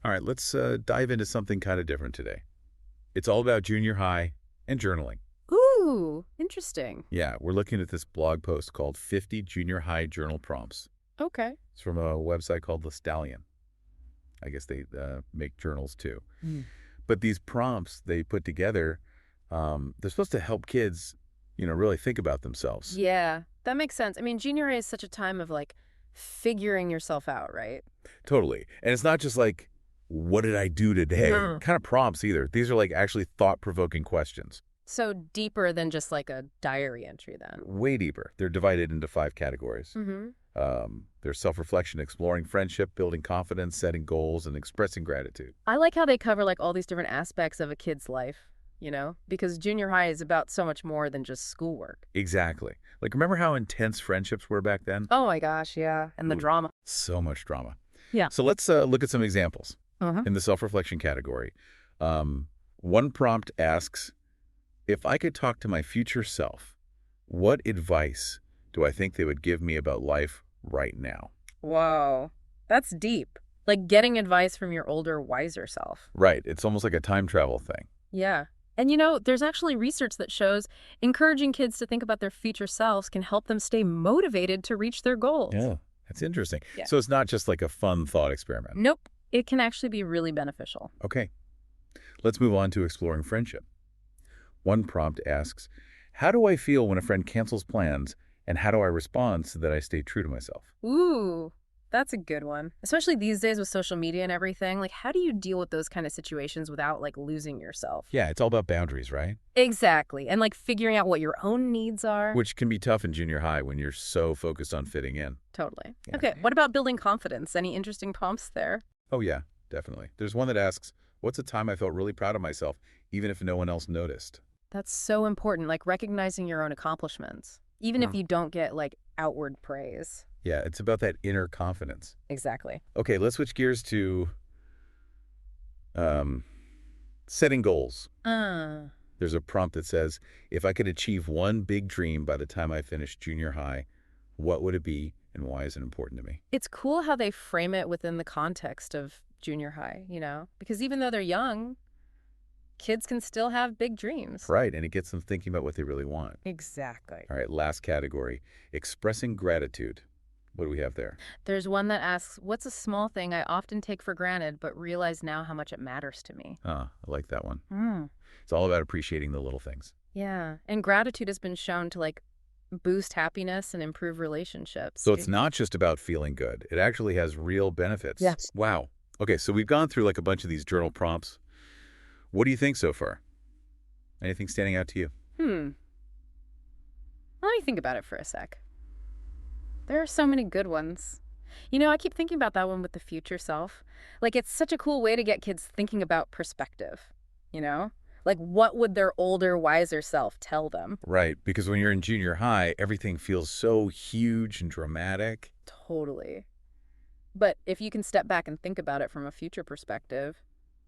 All right, let's dive into something kind of different today. It's all about junior high and journaling. Ooh, interesting. Yeah, we're looking at this blog post called 50 Junior High Journal Prompts. Okay. It's from a website called the Stallion. I guess they make journals too. Mm. But these prompts they put together, they're supposed to help kids, really think about themselves. Yeah, that makes sense. I mean, junior high is such a time of like figuring yourself out, right? Totally. And it's not just like, what did I do today? No. Kind of prompts either. These are like actually thought-provoking questions. So deeper than just like a diary entry then. Way deeper. They're divided into 5 categories. Mm-hmm. There's self-reflection, exploring friendship, building confidence, setting goals, and expressing gratitude. I like how they cover like all these different aspects of a kid's life, because junior high is about so much more than just schoolwork. Exactly. Like, remember how intense friendships were back then? Oh my gosh, yeah. And the Ooh, drama. so much drama. Yeah. So let's look at some examples Uh-huh. in the self-reflection category. One prompt asks, if I could talk to my future self, what advice do I think they would give me about life right now? Whoa, that's deep. Like getting advice from your older, wiser self. Right. It's almost like a time travel thing. Yeah. And there's actually research that shows encouraging kids to think about their future selves can help them stay motivated to reach their goals. Yeah, that's interesting. Yeah. So it's not just like a fun thought experiment. Nope. It can actually be really beneficial. Okay. Let's move on to exploring friendship. One prompt asks, how do I feel when a friend cancels plans, and how do I respond so that I stay true to myself? Ooh, that's a good one. Especially these days with social media and everything. Like, how do you deal with those kind of situations without, like, losing yourself? Yeah, it's all about boundaries, right? Exactly. And, like, figuring out what your own needs are. Which can be tough in junior high when you're so focused on fitting in. Totally. Yeah. Okay, what about building confidence? Any interesting prompts there? Oh, yeah, definitely. There's one that asks, what's a time I felt really proud of myself, even if no one else noticed? That's so important, like recognizing your own accomplishments, even if Huh. you don't get, like, outward praise. Yeah, it's about that inner confidence. Exactly. Okay, let's switch gears to um, setting goals. Uh, There's a prompt that says, if I could achieve one big dream by the time I finish junior high, what would it be and why is it important to me? it's cool how they frame it within the context of junior high, because even though they're young, kids can still have big dreams. Right, and it gets them thinking about what they really want. Exactly. All right, last category, expressing gratitude. What do we have there? There's one that asks, what's a small thing I often take for granted but realize now how much it matters to me? I like that one. Mm. It's all about appreciating the little things. Yeah. And gratitude has been shown to, like, boost happiness and improve relationships. So it's not just about feeling good. It actually has real benefits. Yes. Wow. Okay, so we've gone through like a bunch of these journal prompts. What do you think so far? Anything standing out to you? Let me think about it for a sec. There are so many good ones. I keep thinking about that one with the future self. Like, it's such a cool way to get kids thinking about perspective, you know? Like, what would their older, wiser self tell them? Right, because when you're in junior high, everything feels so huge and dramatic. Totally. But if you can step back and think about it from a future perspective,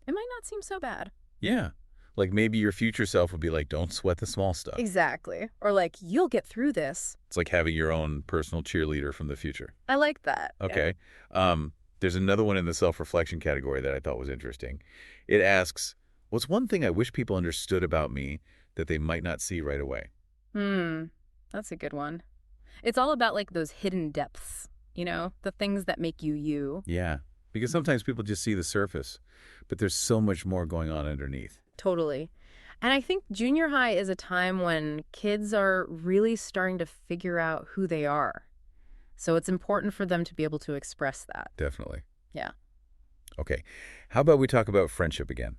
it might not seem so bad. Yeah. Like maybe your future self would be like, don't sweat the small stuff. Exactly. Or like, you'll get through this. It's like having your own personal cheerleader from the future. I like that. Yeah. Okay. There's another one in the self-reflection category that I thought was interesting. It asks, what's one thing I wish people understood about me that they might not see right away? That's a good one. It's all about like those hidden depths, the things that make you you. Yeah, because sometimes people just see the surface, but there's so much more going on underneath. Totally. And I think junior high is a time when kids are really starting to figure out who they are. So it's important for them to be able to express that. Definitely. Yeah. Okay, how about we talk about friendship again?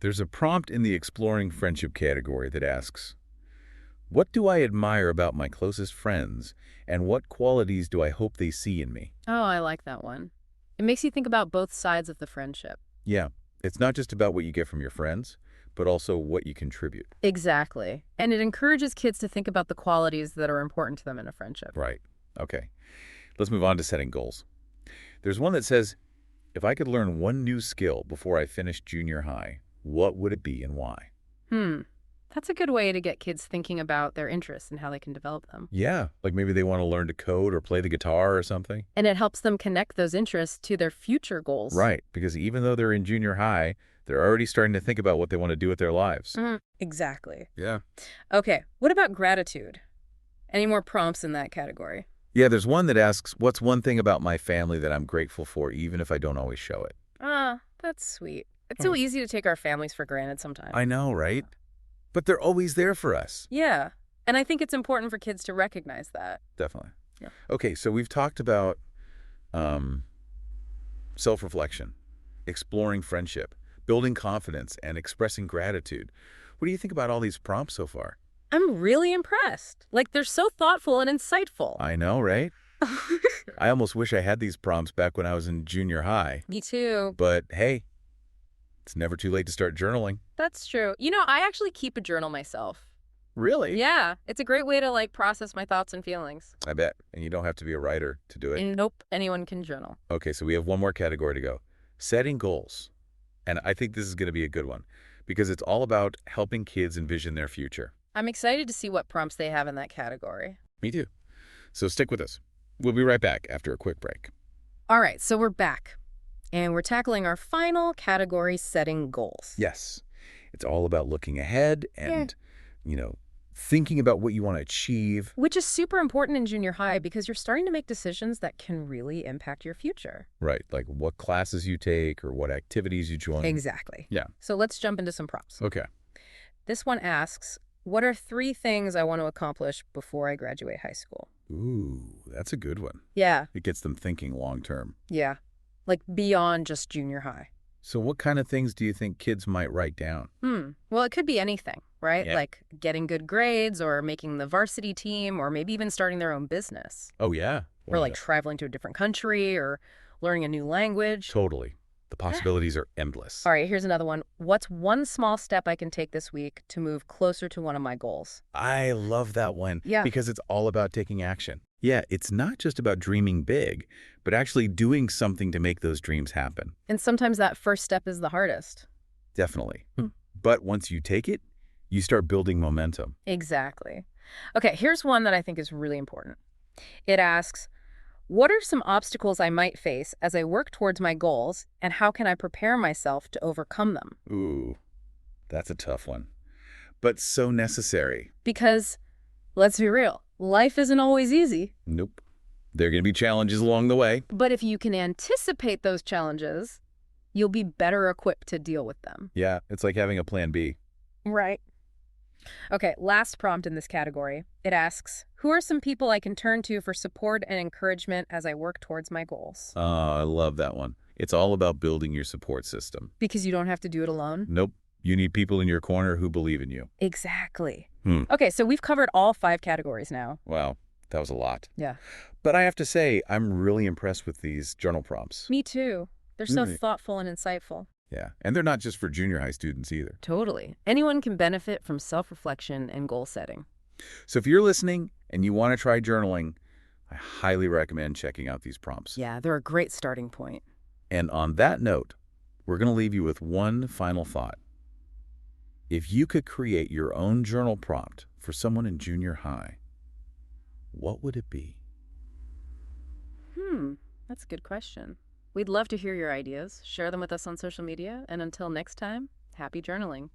There's a prompt in the exploring friendship category that asks, what do I admire about my closest friends, and what qualities do I hope they see in me? Oh, I like that one. It makes you think about both sides of the friendship. Yeah, it's not just about what you get from your friends, but also what you contribute. Exactly. And it encourages kids to think about the qualities that are important to them in a friendship. Right. Okay. Let's move on to setting goals. There's one that says, if I could learn one new skill before I finish junior high, what would it be and why? That's a good way to get kids thinking about their interests and how they can develop them. Yeah, like maybe they want to learn to code or play the guitar or something. And it helps them connect those interests to their future goals. Right, because even though they're in junior high, they're already starting to think about what they want to do with their lives. Exactly. Yeah. Okay, what about gratitude? Any more prompts in that category? Yeah, there's one that asks, what's one thing about my family that I'm grateful for, even if I don't always show it? Ah, that's sweet. It's so Oh. easy to take our families for granted sometimes. I know, right? But they're always there for us. Yeah, and I think it's important for kids to recognize that. Definitely. Yeah. Okay, so we've talked about um, self-reflection, exploring friendship, building confidence, and expressing gratitude. What do you think about all these prompts so far? I'm really impressed. Like, they're so thoughtful and insightful. I know, right? I almost wish I had these prompts back when I was in junior high. Me too. But hey, it's never too late to start journaling. That's true. You know, I actually keep a journal myself. Really? Yeah, it's a great way to, like, process my thoughts and feelings. I bet. And you don't have to be a writer to do it. And nope, anyone can journal. Okay, so we have one more category to go. Setting goals. And I think this is going to be a good one because it's all about helping kids envision their future. I'm excited to see what prompts they have in that category. Me too. So stick with us. We'll be right back after a quick break. All right, so we're back. And we're tackling our final category, setting goals. Yes. It's all about looking ahead and, thinking about what you want to achieve. Which is super important in junior high because you're starting to make decisions that can really impact your future. Right, like what classes you take or what activities you join. Exactly. Yeah. So let's jump into some prompts. Okay. This one asks, what are 3 things I want to accomplish before I graduate high school? Ooh, that's a good one. Yeah, It gets them thinking long term. yeah. Like beyond just junior high. So what kind of things do you think kids might write down? Well, it could be anything, right? Yeah. Like getting good grades or making the varsity team or maybe even starting their own business. Oh, yeah. Or like traveling to a different country or learning a new language. Totally. The possibilities are endless. All right, here's another one. What's one small step I can take this week to move closer to one of my goals? I love that one. Yeah. Because it's all about taking action. Yeah, it's not just about dreaming big, but actually doing something to make those dreams happen. And sometimes that first step is the hardest. Definitely. But once you take it, you start building momentum. Exactly. Okay, here's one that I think is really important. It asks, what are some obstacles I might face as I work towards my goals, and how can I prepare myself to overcome them? Ooh, that's a tough one. But so necessary. Because, let's be real, life isn't always easy. Nope. There are going to be challenges along the way. But if you can anticipate those challenges, you'll be better equipped to deal with them. Yeah, it's like having a plan B. Right. Okay, last prompt in this category. It asks, who are some people I can turn to for support and encouragement as I work towards my goals? Oh, I love that one. It's all about building your support system. Because you don't have to do it alone? Nope. You need people in your corner who believe in you. Exactly. Hmm. Okay, so we've covered all 5 categories now. Wow, that was a lot. Yeah. But I have to say, I'm really impressed with these journal prompts. Me too. They're so Really? thoughtful and insightful. Yeah, and they're not just for junior high students either. Totally. Anyone can benefit from self-reflection and goal setting. So if you're listening and you want to try journaling, I highly recommend checking out these prompts. Yeah, they're a great starting point. And on that note, we're going to leave you with one final thought. If you could create your own journal prompt for someone in junior high, what would it be? That's a good question. We'd love to hear your ideas. Share them with us on social media. And until next time, happy journaling.